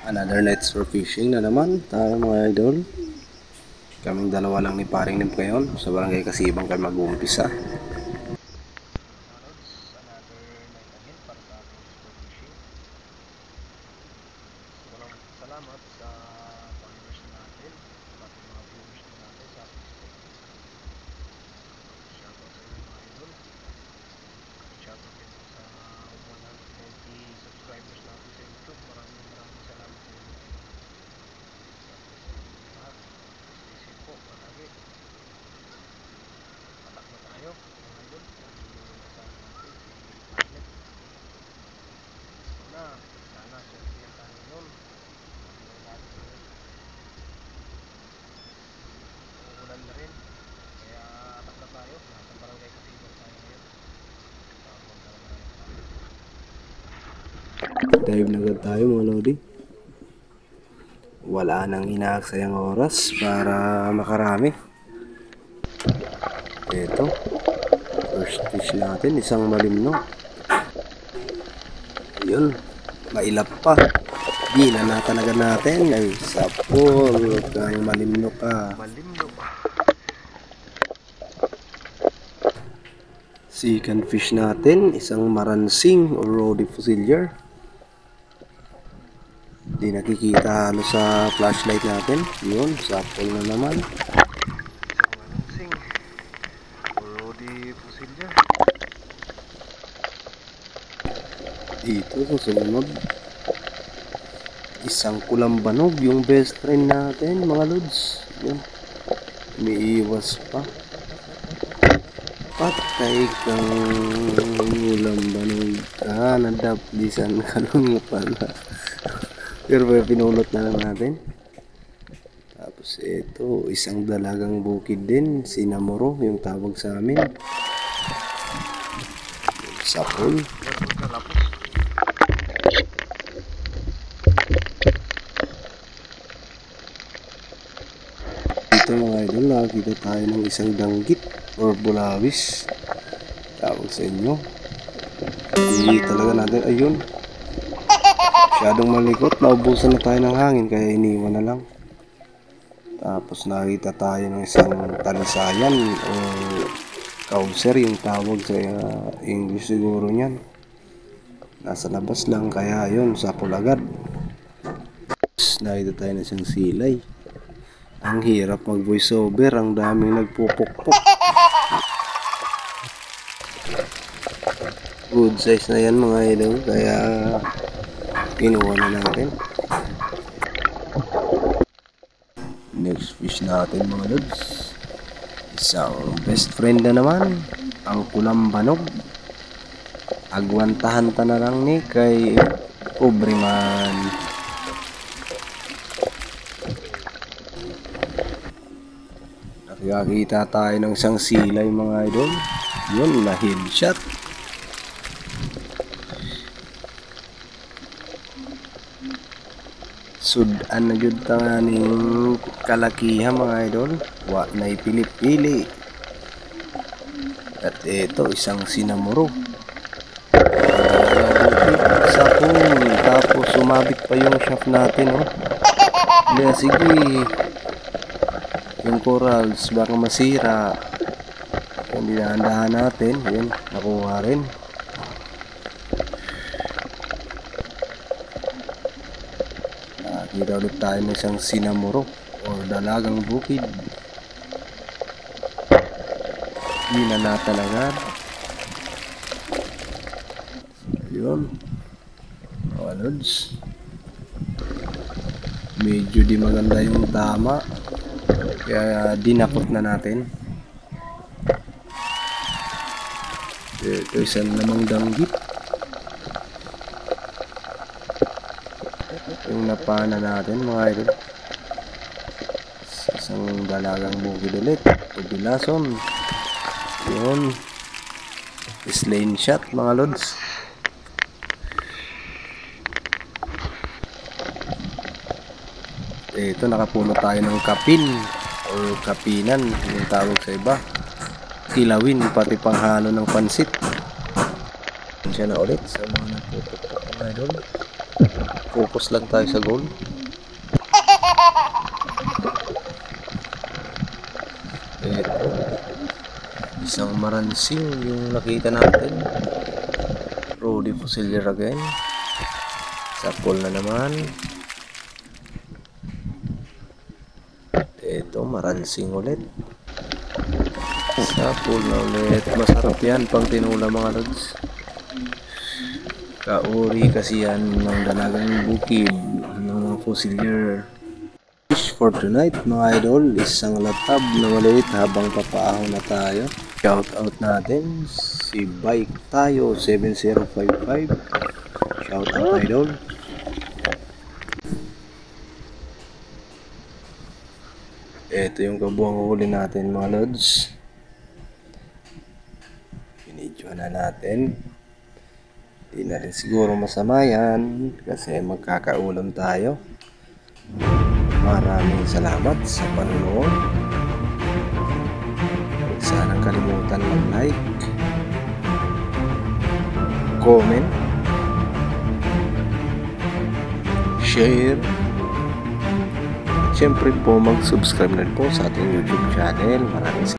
Another nights for fishing na naman tayo mga idol. Kaming dalawa lang ni paring nim ngayon sa barangay Kasibang kami mag-uumpisa. Salamat sa followers natin, pati mga viewers natin sa shoutout sa inyo mga idol. Shoutout din sa 120 subscribers natin sa YouTube. Maraming salamat sa inyo. Lahat. Stay safe po palagi. Patak na tayo mga idol. Yung kasama natin si Pilot. Sana swertihan tayo nun. Ulan na rin, kaya atak na tayo. Nasa barangay Kasibang tayo ngayon. Dive na agad tayo mga lodi. Wala nang inaaksayang oras para makarami. Ito, first fish natin, isang malimno. Ayun, mailap pa. Ginanatan agad natin. Ay, sapol kang malimno ka. Second fish natin, isang maransing or Rody Fusilier. Di nakikita halos sa flashlight natin. Yun, sapol na naman. Maransing or Rody Fusilier. Dito sa sumunod, isang kulambanog, yung best friend natin mga lods. Yun, umiiwas pa. Patay kang kulambanog ka, nadaplisan ka lang pala. Pero pinulot na lang natin. Tapos ito, isang dalagang bukid din, sinamuro yung tawag sa amin. Sapol. Dito mga idol, nakakita tayo ng isang danggit or bulawis, tawag sa inyo. Hindi talaga natin, ayun, masyadong malikot, naubusan na tayo ng hangin kaya iniwan na lang. Tapos nakita tayo ng isang talisayan o causer yung tawag sa English siguro niyan. Nasa labas lang kaya yun, sapol agad. Nakita tayo ng isang silay. Ang hirap mag voice over, ang daming nagpupukpok. Good size na yan mga idol, kaya kinuha na natin. Next fish natin mga lods, isang best friend na naman, ang kulambanog. Agwantahan ta na lang ni kay pobre man. Nakikita tayo ng isang silay mga idol. Yun, na headshot. Sudan na jud ta nga ning kalakihan mga idol. Wa na ipili-pili. At ito, isang sinamuro. Sapol. Tapos sumabit pa yung shaft natin, oh. Kaya sige, yung corals baka masira. Kung dinahandahan natin, yun, nakuha rin. Nakita ulit tayo ng isang sinamuro or dalagang bukid. Ginanatan agad. Yun, mga lods, medyo di maganda yung tama, kaya dinakot na natin. Ito isang namang danggit yung napana natin mga idol. Isang dalagang bukid ulit, tubilason. Yun, slane shot mga lods. Ito, nakapuno tayo ng kapin or kapinan yung tawag sa iba. Kilawin, pati panghalo ng pansit. Siya na ulit sa mga nagpuputok mga idol. focus lang tayo sa goal. Ito, isang maransing yung nakita natin. Rudy Fusilier again. Sa pool na naman. Ito, maransing ulit. Sa pool na ulit. Masarap yan pang tinula mga lods. Kauri kasi yan ng dalagang bukid ng mga Fusilier. Fish for tonight mga idol, isang latab na maliit habang papaahon na tayo. Shout out natin si Bike Tayo 7055. Shout out idol. Ito yung kabuang huli natin mga lods. Pinidyo na natin. Hindi na rin siguro masama yan kasi magkakaulam tayo. Maraming salamat sa panonood. Huwag sanang kalimutan mag-like, comment, share, at syempre po mag-subscribe na rin po sa ating YouTube channel. Maraming salamat.